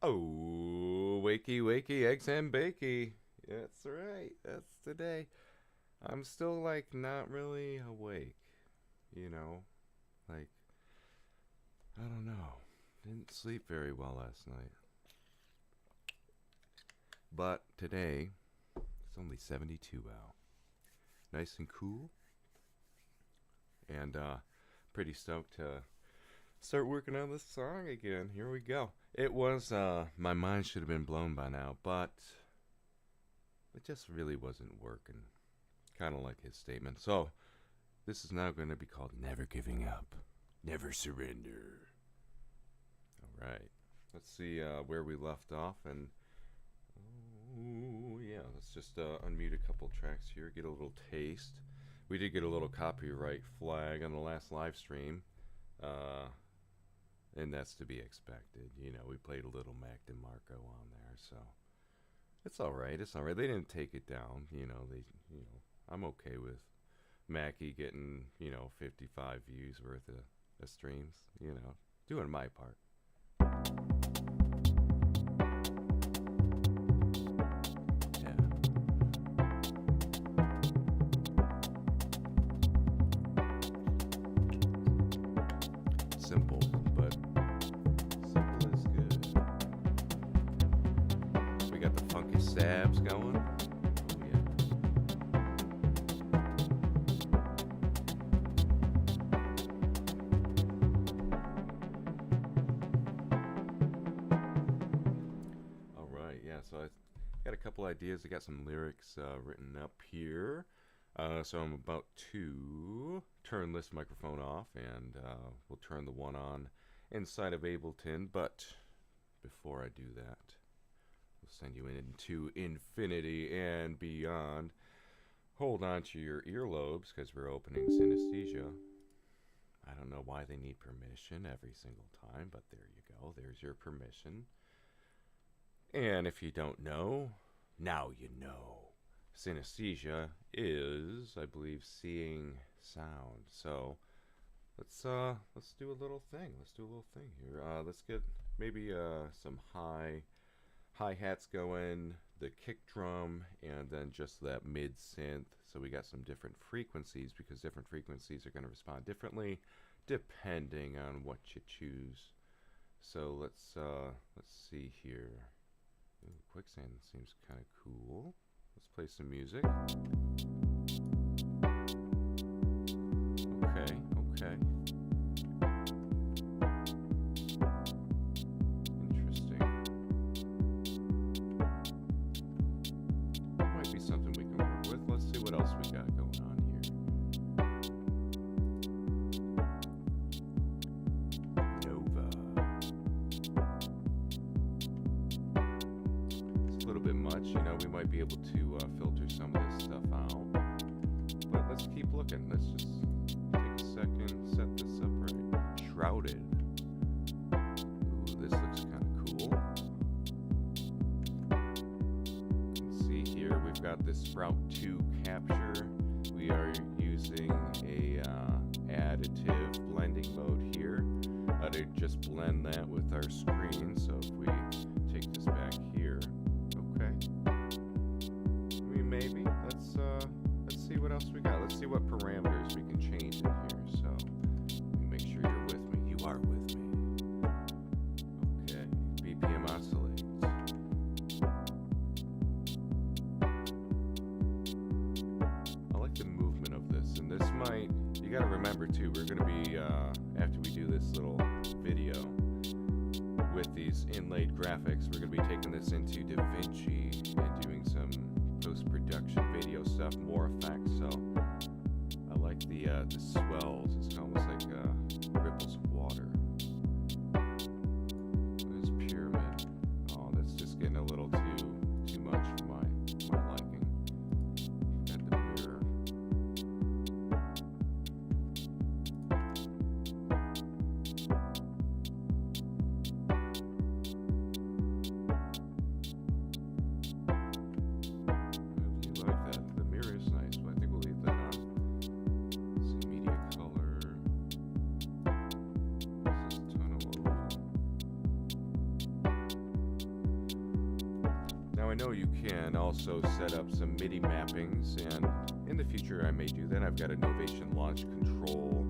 Oh, wakey, wakey, eggs and bakey. That's right. That's today. I'm still like not really awake, you know? Like, I don't know. Didn't sleep very well last night. But today, it's only 72 out. Nice and cool. And pretty stoked to start working on this song again. Here we go. It was, my mind should have been blown by now, but it just really wasn't working. Kind of like his statement. So, this is now going to be called Never Giving Up. Never Surrender. Alright. Let's see where we left off. And, oh, yeah, let's just unmute a couple tracks here. Get a little taste. We did get a little copyright flag on the last live stream. And that's to be expected. You know, we played a little Mac DeMarco on there, so it's alright. It's alright. They didn't take it down. I'm okay with Mackie getting, 55 views worth of streams. Doing my part. Simple, but simple is good. We got the funky sabs going. Oh yeah. All right, yeah. So I got a couple ideas. I got some lyrics written up here. So I'm about to turn this microphone off, and we'll turn the one on inside of Ableton. But before I do that, we'll send you into infinity and beyond. Hold on to your earlobes, because we're opening synesthesia. I don't know why they need permission every single time, but there you go. There's your permission. And if you don't know, now you know. Synesthesia is, I believe, seeing sound. So let's do a little thing. Let's do a little thing here. Let's get maybe some hi-hats going, the kick drum, and then just that mid synth. So we got some different frequencies, because different frequencies are going to respond differently depending on what you choose. So let's see here. Ooh, quicksand seems kind of cool. Let's play some music. Okay, okay. Interesting. Might be something we can work with. Let's see what else we got going on here. Nova. It's a little bit much, we might be able to filter some of this stuff out. But let's keep looking. Let's just take a second, set this up right. Shrouded. Ooh, this looks kind of cool. You can see here we've got this Sprout 2 capture. We are using a additive blending mode here to just blend that with our screen. So if we take this back here, okay. Maybe let's see what else we got. Let's see what parameters we can change in here. So let me make sure you're with me. You are with me. Okay, BPM oscillate. I like the movement of this, and this might. You got to remember too. We're going to be after we do this little video with these inlaid graphics, we're going to be taking this into DaVinci and doing some post-production video stuff, more effects. So I like the swells. It's almost like ripples of water. This pyramid. Oh, that's just getting a little too much for my liking. Got the mirror. I know you can also set up some MIDI mappings, and in the future I may do that. I've got a Novation launch control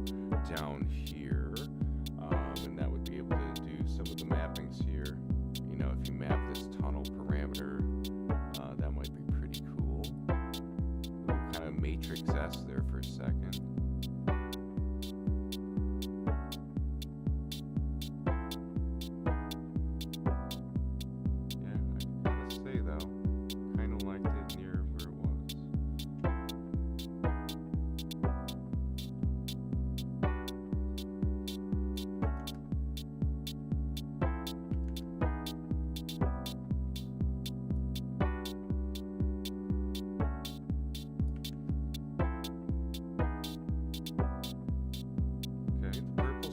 down here, and that would be able to do some of the mappings here. You know, if you map this tunnel parameter, that might be pretty cool. Kind of Matrix-esque there for a second.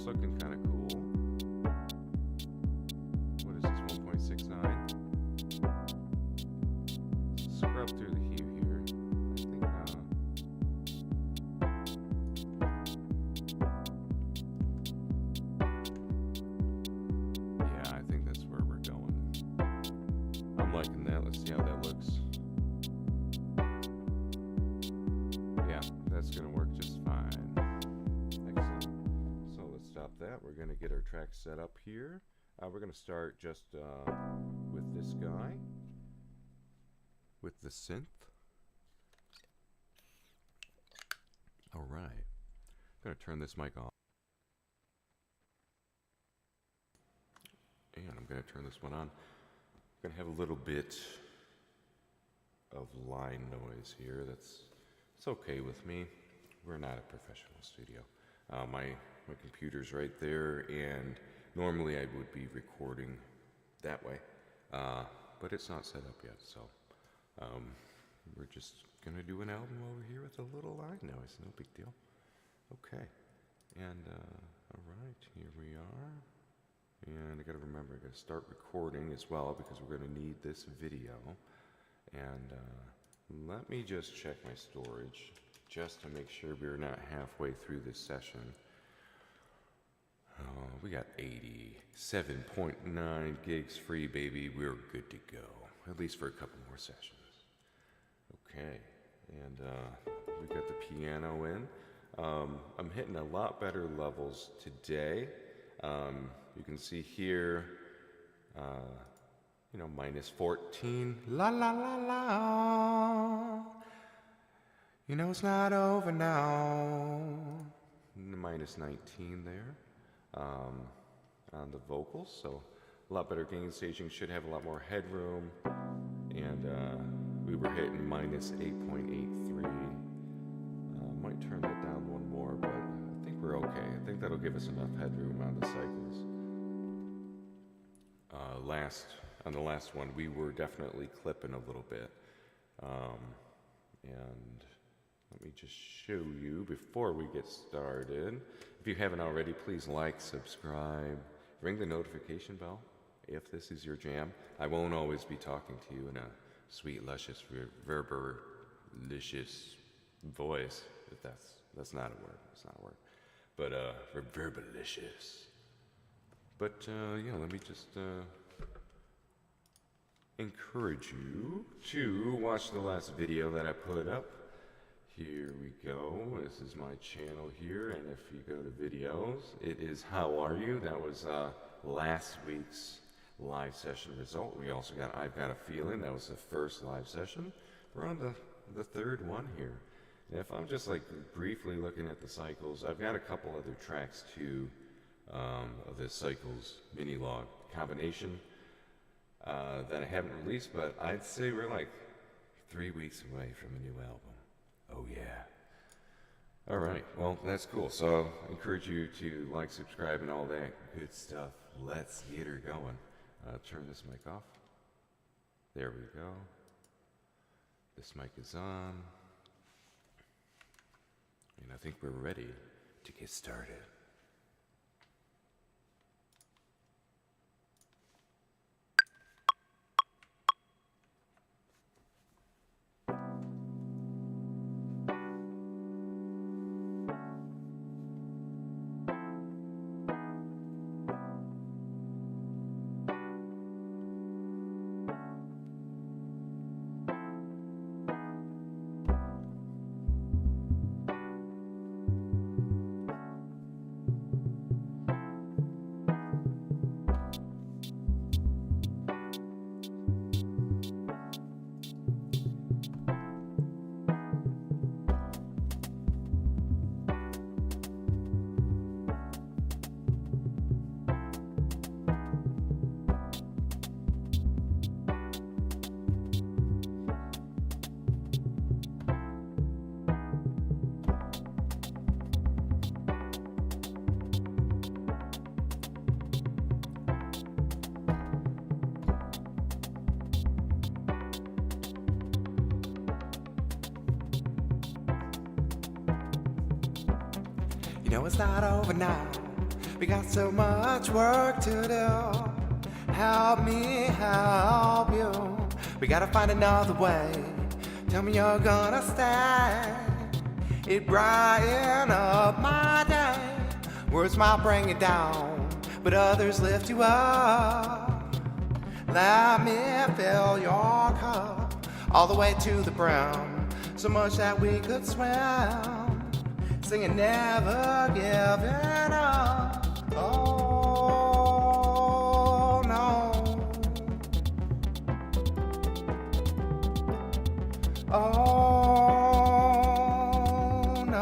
Looking kind of cool. What is this, 1.69? Scrub through the hue here. I think, yeah, I think that's where we're going. I'm liking that. Let's see how that looks. Yeah, that's gonna work just fine. Excellent. Stop that. We're going to get our track set up here. We're going to start just with this guy, with the synth. All right. I'm going to turn this mic off. And I'm going to turn this one on. I'm going to have a little bit of line noise here. It's okay with me. We're not a professional studio. My computer's right there, and normally I would be recording that way, but it's not set up yet, so we're just gonna do an album over here with a little line noise, no big deal. Okay, and all right, here we are, and I gotta remember, I gotta start recording as well, because we're gonna need this video, and let me just check my storage, just to make sure we're not halfway through this session. We got 87.9 gigs free, baby. We're good to go, at least for a couple more sessions. Okay, and we got the piano in. I'm hitting a lot better levels today. You can see here, you know, minus 14. La la la la. You know it's not over now. Minus 19 there. On the vocals, so a lot better gain staging, should have a lot more headroom, and we were hitting minus 8.83. Might turn that down one more, but I think we're okay. I think that'll give us enough headroom on the cycles. On the last one, we were definitely clipping a little bit, and let me just show you before we get started. If you haven't already, please like, subscribe, ring the notification bell if this is your jam. I won't always be talking to you in a sweet, luscious, reverberlicious voice. If that's not a word. It's not a word. But reverberlicious. But yeah, let me just encourage you to watch the last video that I put up. Here we go. This is my channel here, and if you go to videos, it is How Are You? That was last week's live session result. We also got I've Got a Feeling. That was the first live session. We're on the third one here. And if I'm just like briefly looking at the cycles, I've got a couple other tracks too of this cycles Minilogue combination that I haven't released, but I'd say we're like 3 weeks away from a new album. Oh yeah. All right, well, that's cool. So I encourage you to like, subscribe, and all that good stuff. Let's get her going. Turn this mic off. There we go. This mic is on. And I think we're ready to get started. You know it's not over now. We got so much work to do. Help me help you. We gotta find another way. Tell me you're gonna stay. It brighten up my day. Words might bring it down, but others lift you up. Let me fill your cup all the way to the brim, so much that we could swim, singing never giving up. Oh no. Oh no.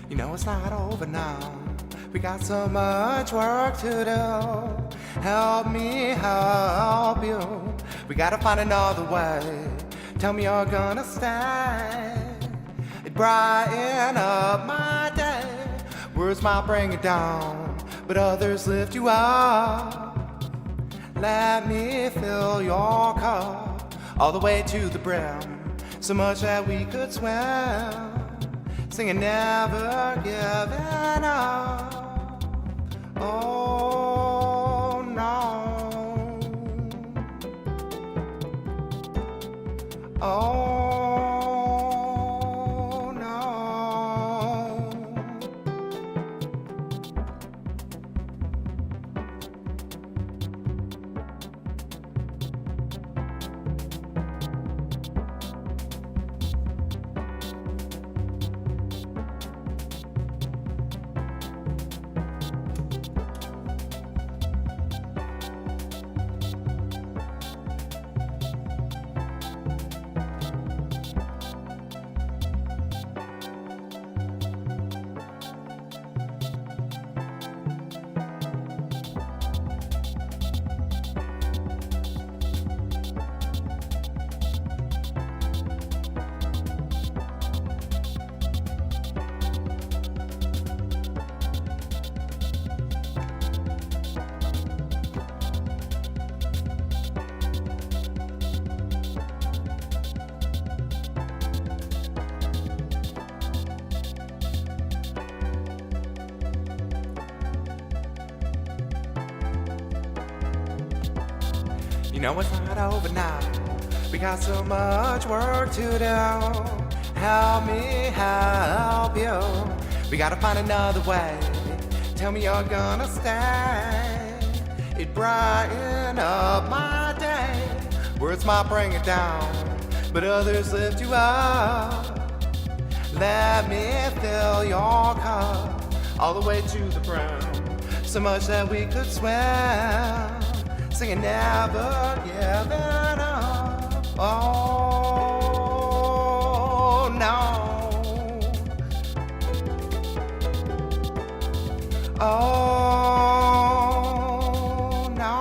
You know it's not over now. We got so much work to do. Help me help you. We gotta find another way. Tell me you're gonna stay. It brighten up my day. Words might bring it down, but others lift you up. Let me fill your cup all the way to the brim, so much that we could swim, singing never giving up. Oh no. Oh no. You know it's not over now. We got so much work to do. Help me help you. We gotta find another way. Tell me you're gonna stay. It brighten up my day. Words might bring it down, but others lift you up. Let me fill your cup all the way to the brim, so much that we could swim, singing never giving up. Oh no. Oh no.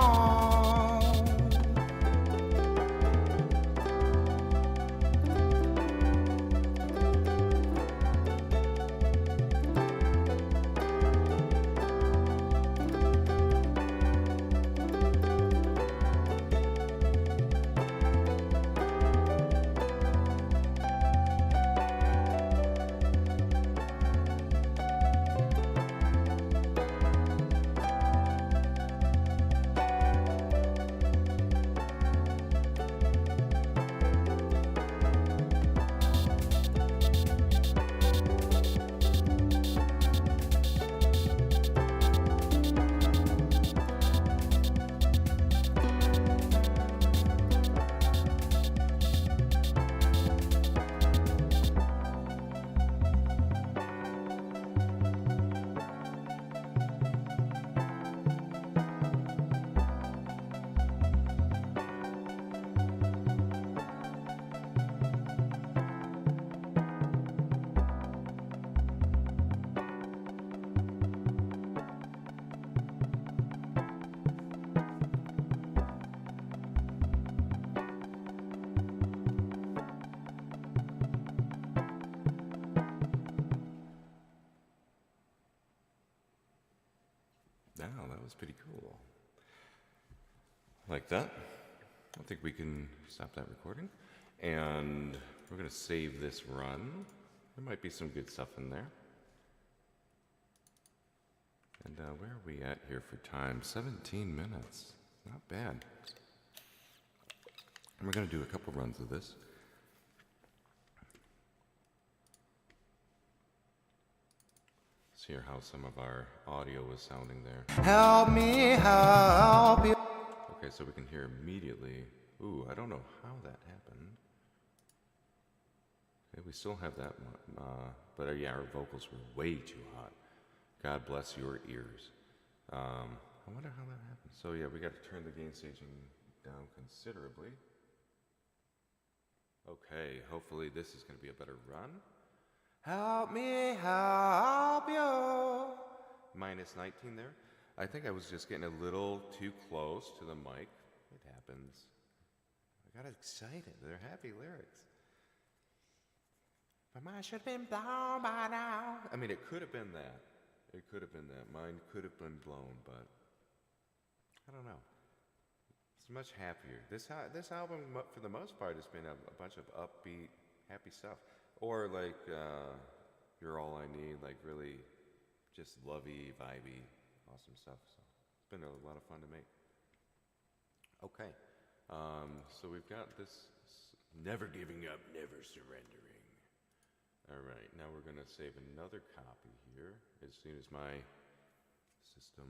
was pretty cool. Like that. I think we can stop that recording. And we're going to save this run. There might be some good stuff in there. And where are we at here for time? 17 minutes. Not bad. And we're going to do a couple runs of this. Let's hear how some of our audio was sounding there. Help me help you. Okay, so we can hear immediately. Ooh, I don't know how that happened. Okay, we still have that, but yeah, our vocals were way too hot. God bless your ears. I wonder how that happened. So yeah, we got to turn the gain staging down considerably. Okay, hopefully this is going to be a better run. Help me help you. Minus 19 there. I think I was just getting a little too close to the mic. It happens. I got excited. They're happy lyrics. My mind should have been blown by now. I mean, it could have been that. It could have been that. Mine could have been blown, but I don't know. It's much happier. This album, for the most part, has been a bunch of upbeat, happy stuff. Or like You're All I Need, like really just lovey, vibey, awesome stuff. So it's been a lot of fun to make. Okay, so we've got this never giving up, never surrendering. All right, now we're gonna save another copy here as soon as my system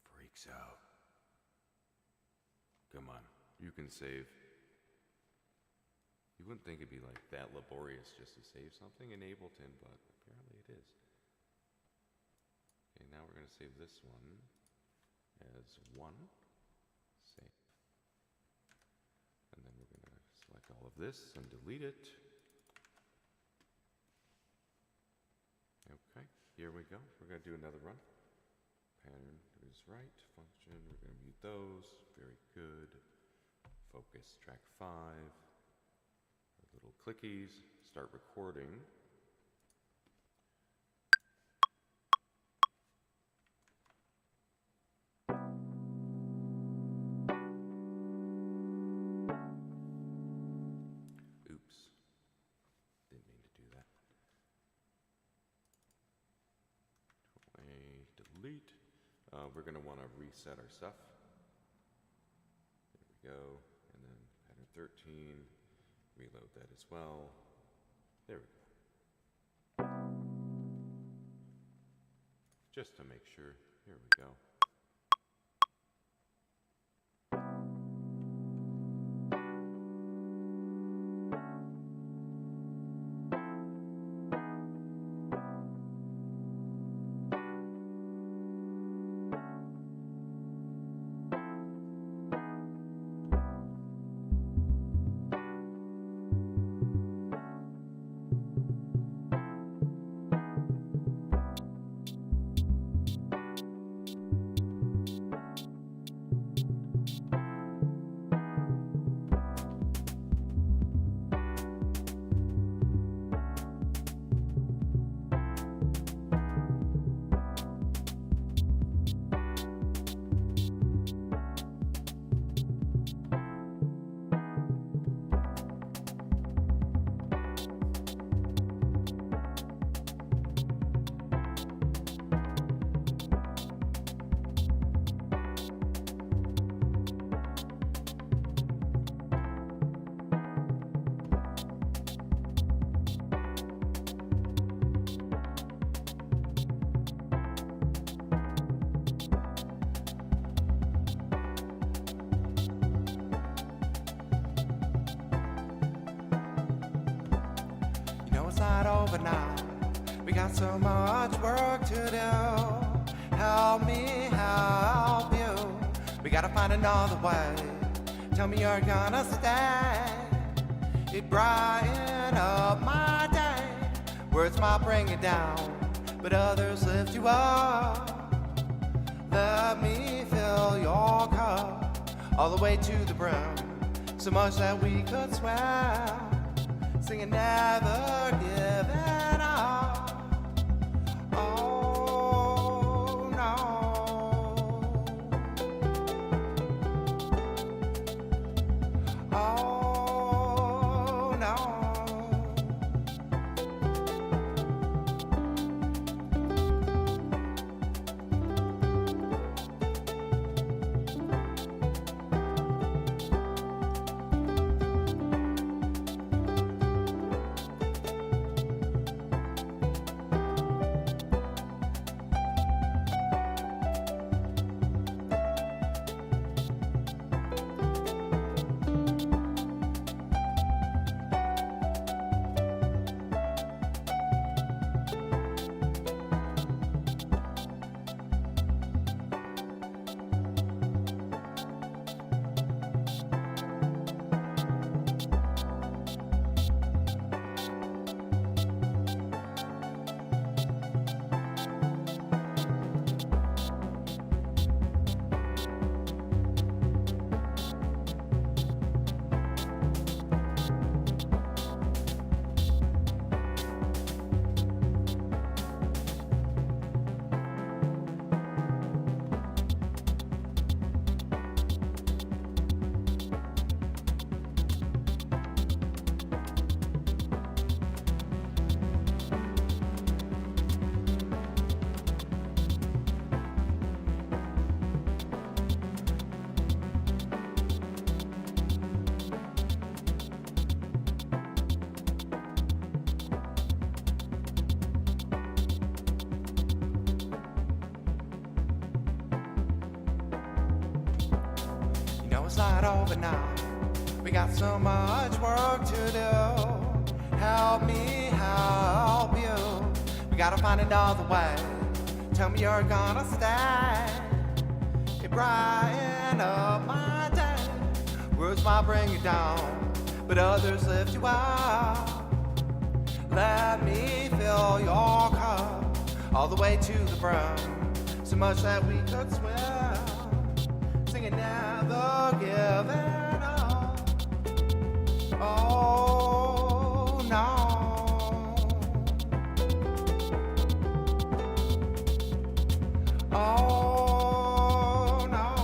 freaks out. Come on, you can save. You wouldn't think it'd be like that laborious just to save something in Ableton, but apparently it is. Okay, now we're gonna save this one as 1. Save. And then we're gonna select all of this and delete it. Okay, here we go. We're going to do another run. Pattern is right. Function, we're going to mute those. Very good. Focus, track 5. Our little clickies. Start recording. Oops. Didn't mean to do that. Delete. We're going to want to reset our stuff. There we go. And then pattern 13. Reload that as well. There we go. Just to make sure. Here we go. Over now, we got so much work to do. Help me help you. We gotta find another way. Tell me you're gonna stay. It brighten up my day. Words might bring you down, but others lift you up. Let me fill your cup all the way to the brim, so much that we could swim. Singing never giving up. Oh no. over now. We got so much work to do. Help me help you. We gotta find another way. Tell me you're gonna stay. It brighten up my day. Words might bring you down, but others lift you up. Let me fill your cup all the way to the brim, so much that we could swim, singing never giving up. Oh no. Oh no.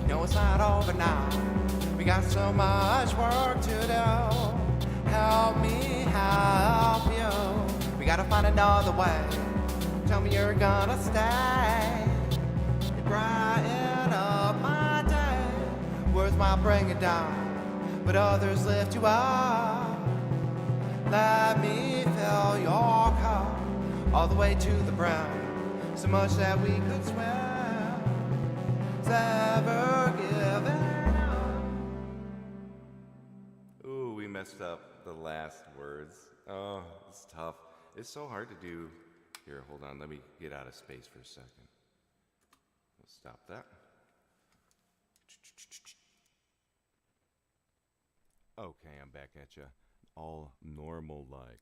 No, it's not over now. We got so much work to do. Help me help you. We gotta find another way. Tell me you're gonna stay. It brighten up my day. Words might bring you down, but others lift you up. Let me fill your cup all the way to the brim, so much that we could swim. Ever given up. Ooh, we messed up the last words. Oh, it's tough. It's so hard to do. Here, hold on. Let me get out of space for a second. Let's stop that. Okay, I'm back at you. All normal like.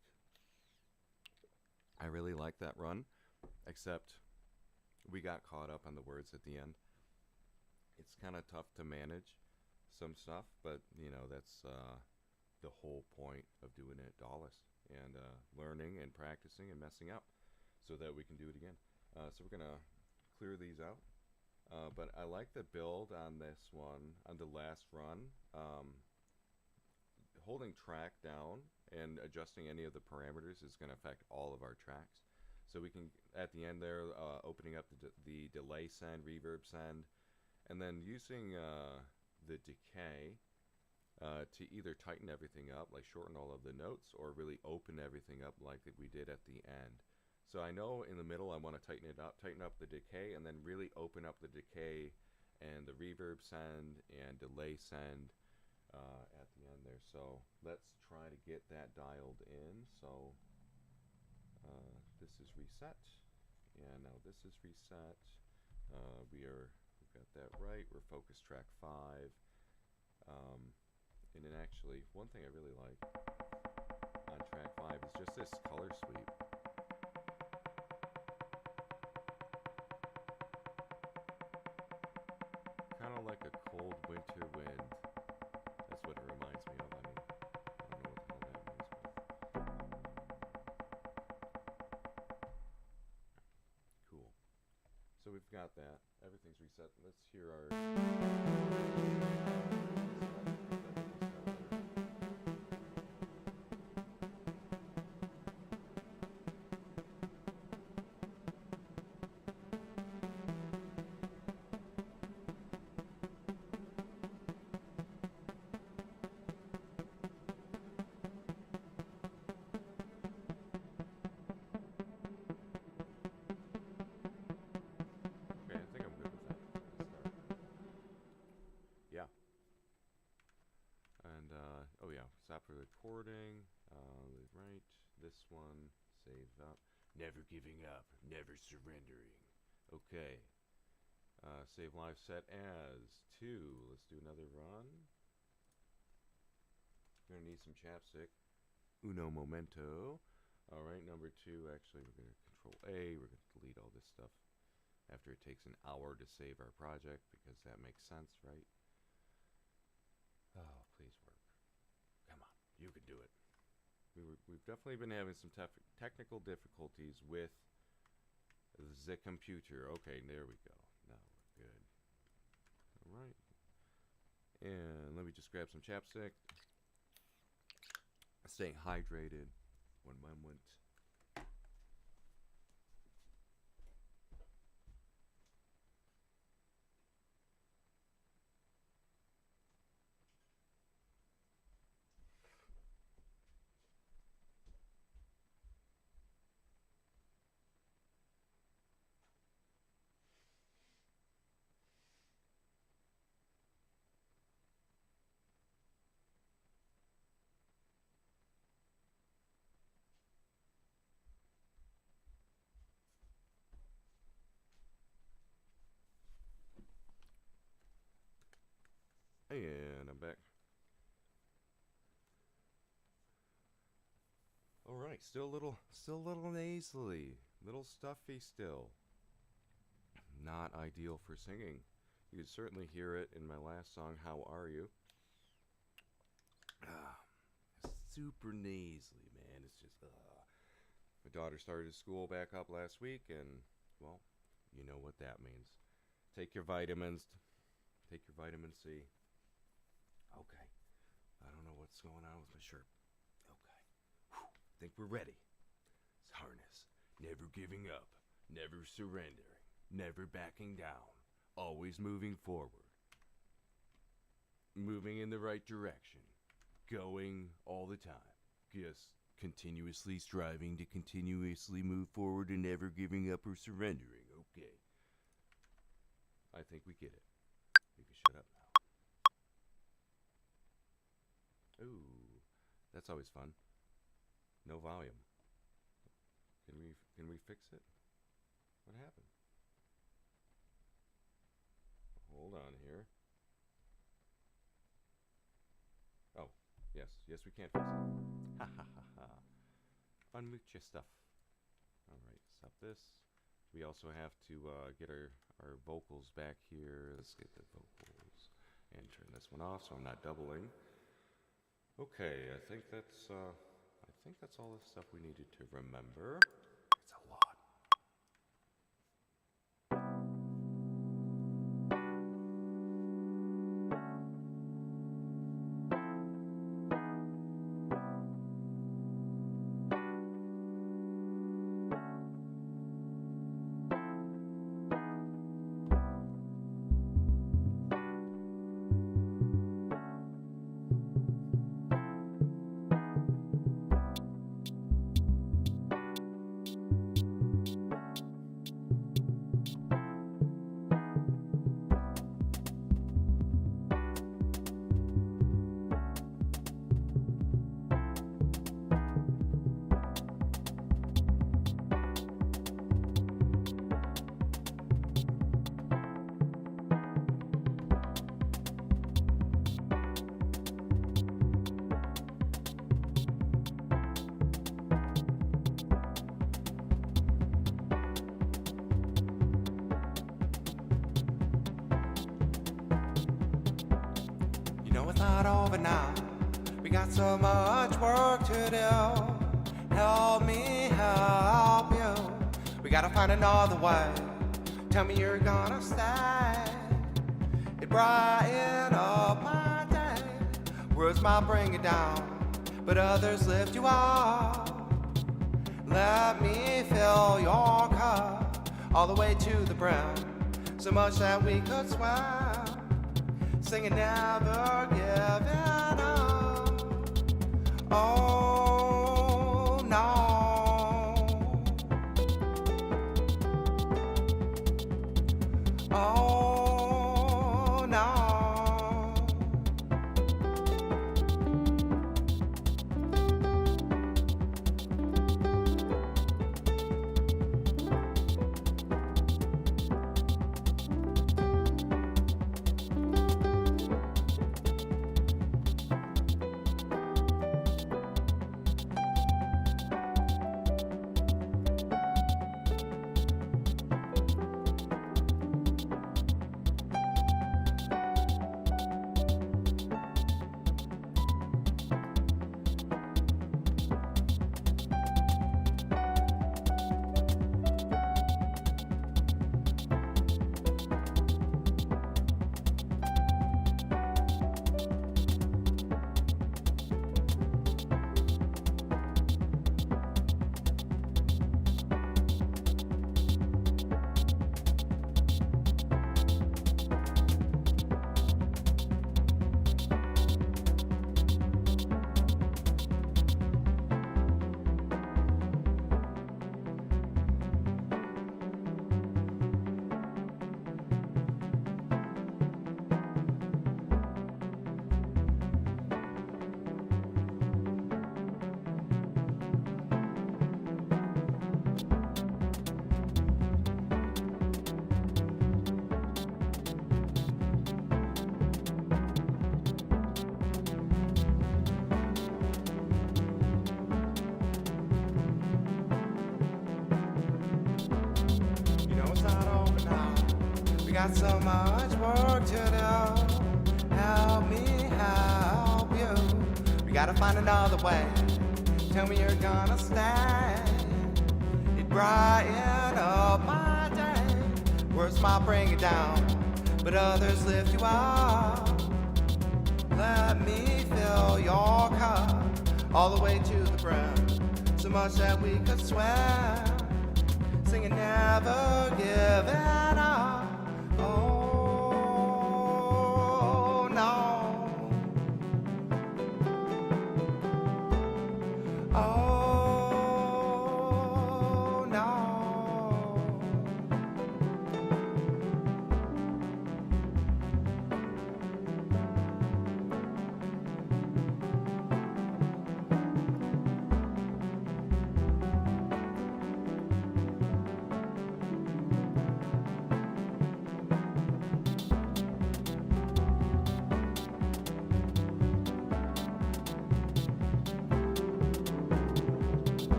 I really like that run, except we got caught up on the words at the end. It's kind of tough to manage some stuff, but you know, that's the whole point of doing it Dallas, and learning and practicing and messing up so that we can do it again. So we're gonna clear these out, but I like the build on this one, on the last run. Holding track down and adjusting any of the parameters is going to affect all of our tracks. So we can, at the end there, opening up the delay send, reverb send, and then using the decay to either tighten everything up, like shorten all of the notes, or really open everything up like we did at the end. So I know in the middle I want to tighten it up, tighten up the decay, and then really open up the decay and the reverb send and delay send at the end there. So let's try to get that dialed in. So this is reset, and now this is reset. We've got that right. We're focus track 5. And then actually, one thing I really like on track 5 is just this color sweep. Kind of like a cold winter wind. That's what it reminds me of. I mean, I don't know what the hell that means, but cool. So we've got that. Everything's reset. Let's hear our... recording. Right, this one, save up. Never giving up, never surrendering. Okay. Save live set as 2. Let's do another run. We're going to need some chapstick. Uno momento. Alright, number 2. Actually, we're going to control A. We're going to delete all this stuff after it takes an hour to save our project, because that makes sense, right? Oh, please work. Come on, you can do it. We've definitely been having some technical difficulties with the computer. Okay, there we go. Now we're good. Alright. And let me just grab some chapstick. Staying hydrated. One moment. And I'm back. All right, still a little nasally, little stuffy still. Not ideal for singing. You could certainly hear it in my last song, How Are You? Super nasally, man. It's just, My daughter started school back up last week, and, well, you know what that means. Take your vitamins. Take your vitamin C. Okay. I don't know what's going on with my shirt. Okay. Whew. Think we're ready. It's harness. Never giving up. Never surrendering. Never backing down. Always moving forward. Moving in the right direction. Going all the time. Just continuously striving to continuously move forward and never giving up or surrendering. Okay. I think we get it. You can shut up now. Ooh, that's always fun. No volume. Can we fix it? What happened? Hold on here. Oh, yes, we can fix it. Ha ha ha ha. Unmute your stuff. Alright, stop this. We also have to get our vocals back here. Let's get the vocals and turn this one off so I'm not doubling. Okay, I think that's all the stuff we needed to remember. It's a lot. It's not over now. We got so much work to do. Help me help you. We gotta find another way. Tell me you're gonna stay. It brighten up my day. Words might bring you down, but others lift you up. Let me fill your cup all the way to the brim, so much that we could swim. Singing never giving up. Oh no. Oh no. got so much work to do. Help me help you. We gotta find another way. Tell me you're gonna stay. It brighten up my day. Words might bring it down, but others lift you up. Let me fill your cup all the way to the brim, so much that we could swim, singing never giving up. Oh no. Oh no.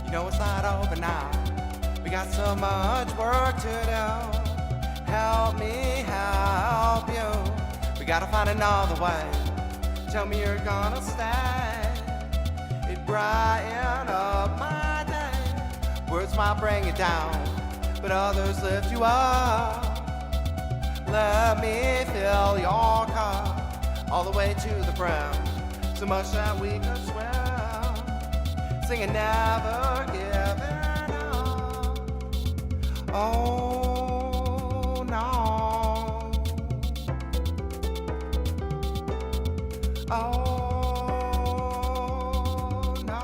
You know it's not over now. We got so much work to do. Help me help you. We gotta find another way. Tell me you're gonna stay. It brighten up my day. Words might bring it down, but others lift you up. Let me fill your cup all the way to the brim, so much that we could swim, singing never giving up. Oh no. Oh no.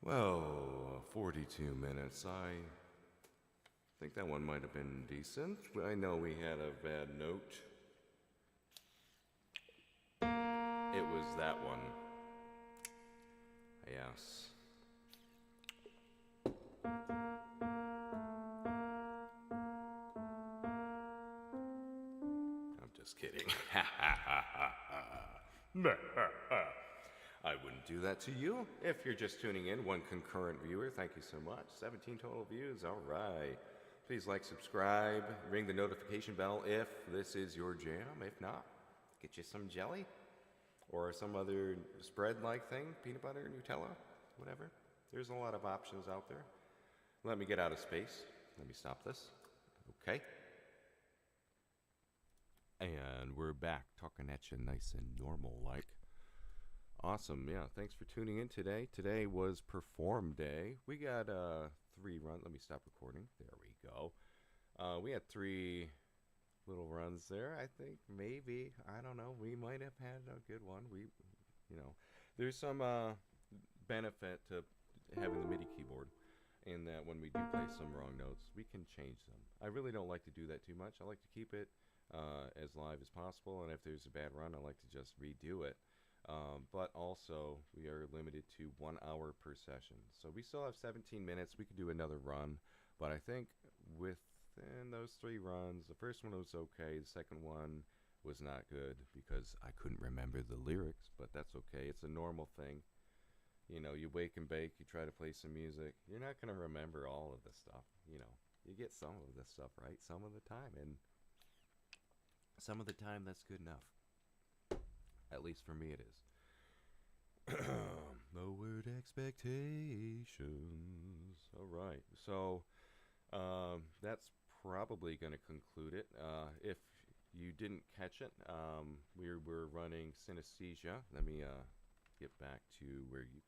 Well, 42 minutes. I think that one might have been decent. I know we had a bad note. It was that one. Yes. I'm just kidding. I wouldn't do that to you. If you're just tuning in, one concurrent viewer, thank you so much. 17 total views, all right. Please like, subscribe, ring the notification bell if this is your jam. If not, get you some jelly or some other spread-like thing, peanut butter, Nutella, whatever. There's a lot of options out there. Let me get out of space. Let me stop this. Okay. And we're back, talking at you nice and normal-like. Awesome, yeah, thanks for tuning in today. Today was Perform Day. We got 3 runs. Let me stop recording. There we go. We had 3 little runs there. I think maybe, I don't know, we might have had a good one. There's some benefit to having the MIDI keyboard in that when we do play some wrong notes, we can change them. I really don't like to do that too much. I like to keep it as live as possible, and if there's a bad run, I like to just redo it. But also, we are limited to 1 hour per session. So we still have 17 minutes. We could do another run. But I think within those 3 runs, the first one was okay. The second one was not good because I couldn't remember the lyrics. But that's okay. It's a normal thing. You know, you wake and bake. You try to play some music. You're not going to remember all of the stuff. You know, you get some of the stuff right some of the time. And some of the time, that's good enough. At least for me it is. Lowered expectations. All right. So that's probably going to conclude it. If you didn't catch it, we were running synesthesia. Let me get back to where you...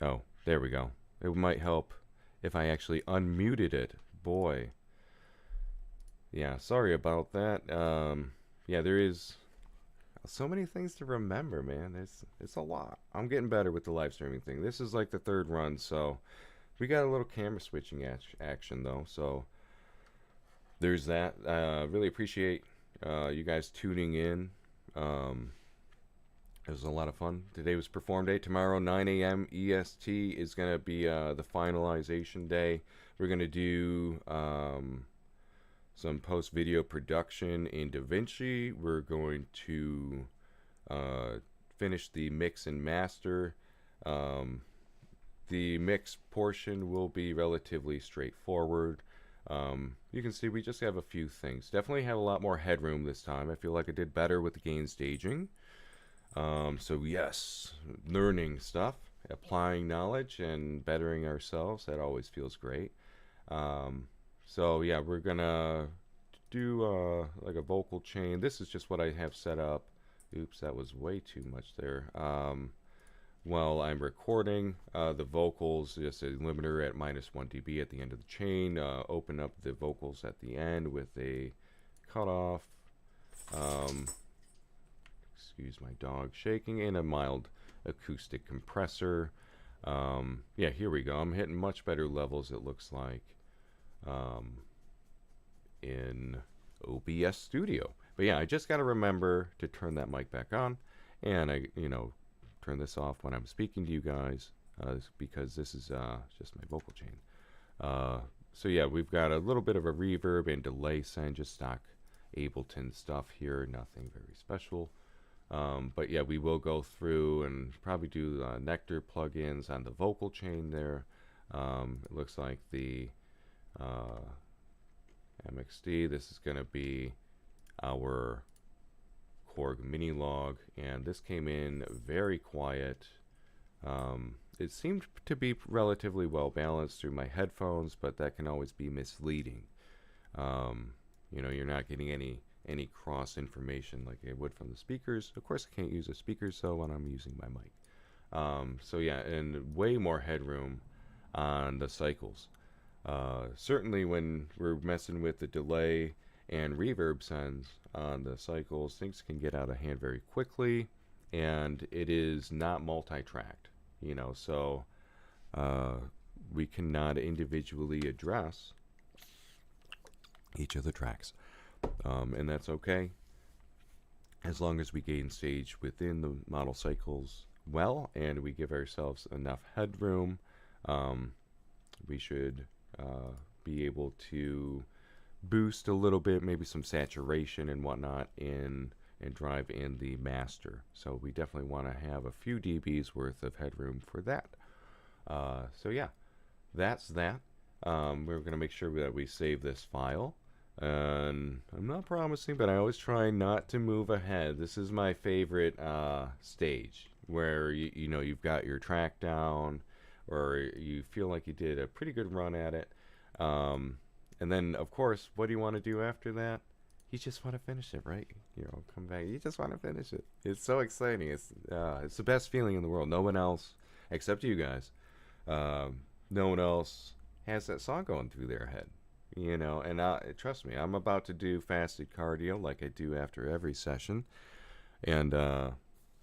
Oh, there we go. It might help if I actually unmuted it. Boy. Yeah, sorry about that. Yeah, there is so many things to remember, man. It's a lot. I'm getting better with the live streaming thing. This is like the 3rd run, so we got a little camera switching action though. So there's that. Really appreciate you guys tuning in. It was a lot of fun. Today was Perform Day. Tomorrow, 9 a.m. EST is going to be the finalization day. We're going to do some post-video production in DaVinci. We're going to finish the mix and master. the mix portion will be relatively straightforward. You can see we just have a few things. Definitely have a lot more headroom this time. I feel like I did better with the gain staging. So yes, learning stuff, applying knowledge, and bettering ourselves. That always feels great. So yeah, we're gonna do like a vocal chain. This is just what I have set up. Oops, that was way too much there. While I'm recording the vocals, just a limiter at -1 dB at the end of the chain. Open up the vocals at the end with a cutoff. Excuse my dog shaking, and a mild acoustic compressor. Yeah, here we go. I'm hitting much better levels, it looks like, in OBS Studio. But yeah, I just got to remember to turn that mic back on, and I, turn this off when I'm speaking to you guys, because this is just my vocal chain. So yeah, we've got a little bit of a reverb and delay send, just stock Ableton stuff here, nothing very special. But yeah, we will go through and probably do Nectar plugins on the vocal chain there. It looks like the MXD, this is going to be our Korg Minilogue, and this came in very quiet. It seemed to be relatively well balanced through my headphones, but that can always be misleading. You're not getting any cross information like I would from the speakers. Of course, I can't use the speakers though when I'm using my mic. So yeah, and way more headroom on the cycles. Certainly when we're messing with the delay and reverb sends on the cycles, things can get out of hand very quickly, and it is not multi-tracked, so we cannot individually address each of the tracks, and that's okay as long as we gain stage within the model cycles well, and we give ourselves enough headroom. We should be able to boost a little bit, maybe some saturation and whatnot and drive in the master. So we definitely want to have a few dBs worth of headroom for that. So yeah, that's that. We're going to make sure that we save this file. And I'm not promising, but I always try not to move ahead. This is my favorite stage, where you've got your track down, or you feel like you did a pretty good run at it. And then, of course, what do you want to do after that? You just want to finish it, right? Come back. You just want to finish it. It's so exciting. It's the best feeling in the world. No one else, except you guys, no one else has that song going through their head. And trust me, I'm about to do fasted cardio like I do after every session. And,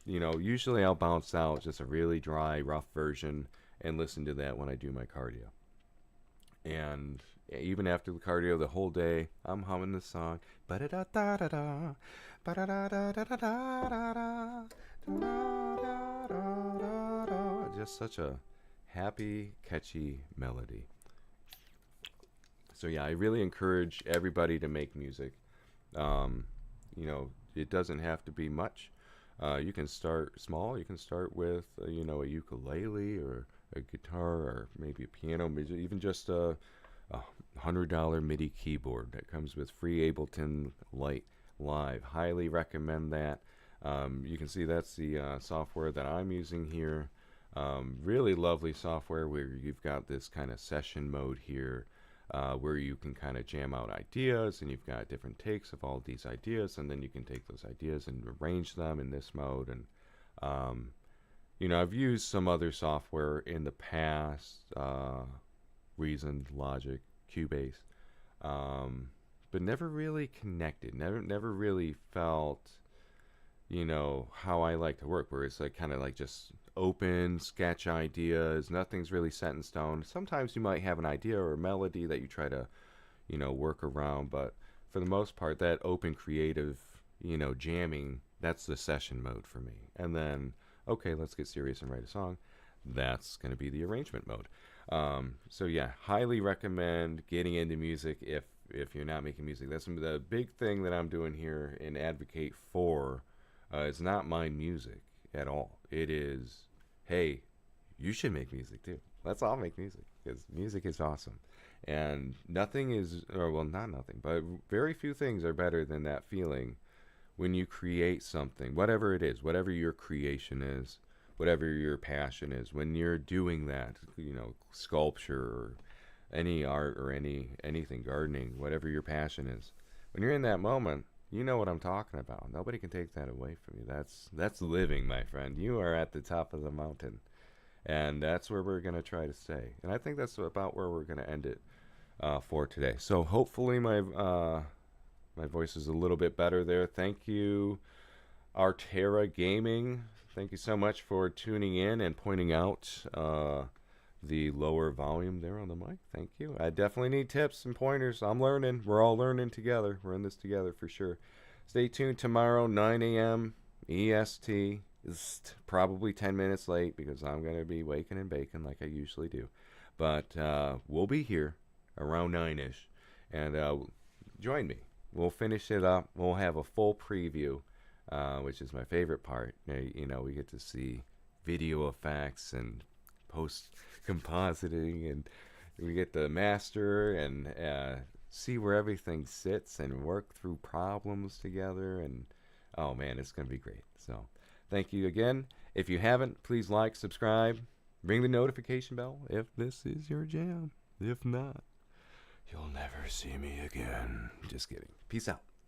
usually I'll bounce out just a really dry, rough version and listen to that when I do my cardio. And even after the cardio, the whole day, I'm humming this song. Ba-da-da-da-da-da, ba-da-da-da-da-da-da-da, just such a happy, catchy melody. So yeah, I really encourage everybody to make music. It doesn't have to be much. You can start small. You can start with, a ukulele or a guitar or maybe a piano, even just a $100 MIDI keyboard that comes with free Ableton Live. Highly recommend that. You can see that's the software that I'm using here. Really lovely software where you've got this kind of session mode here, where you can kind of jam out ideas, and you've got different takes of all these ideas, and then you can take those ideas and arrange them in this mode. And I've used some other software in the past, Reason, Logic, Cubase, but never really connected. Never really felt, how I like to work, where it's like kind of like just open sketch ideas. Nothing's really set in stone. Sometimes you might have an idea or a melody that you try to, work around, but for the most part, that open creative, jamming, that's the session mode for me. And then, okay, let's get serious and write a song. That's going to be the arrangement mode. So yeah, highly recommend getting into music if you're not making music. That's the big thing that I'm doing here and advocate for. It's not my music at all. It is, hey, you should make music too. let's all make music because music is awesome. And nothing is, or well, not nothing, but very few things are better than that feeling when you create something, whatever it is, whatever your creation is, whatever your passion is, when you're doing that, sculpture or any art or anything, gardening, whatever your passion is, when you're in that moment, you know what I'm talking about. Nobody can take that away from you. That's living, my friend. You are at the top of the mountain, and that's where we're gonna try to stay. And I think that's about where we're gonna end it for today. So hopefully my voice is a little bit better there. Thank you, Artera Gaming. Thank you so much for tuning in and pointing out the lower volume there on the mic. Thank you. I definitely need tips and pointers. I'm learning. We're all learning together. We're in this together for sure. Stay tuned tomorrow, 9 a.m. EST. It's probably 10 minutes late because I'm going to be waking and baking like I usually do. But we'll be here around 9-ish. And join me. We'll finish it up. We'll have a full preview, which is my favorite part. We get to see video effects and post-compositing, and we get to master and see where everything sits and work through problems together. And, oh, man, it's going to be great. So thank you again. If you haven't, please like, subscribe, ring the notification bell if this is your jam. If not, you'll never see me again. Just kidding. Peace out.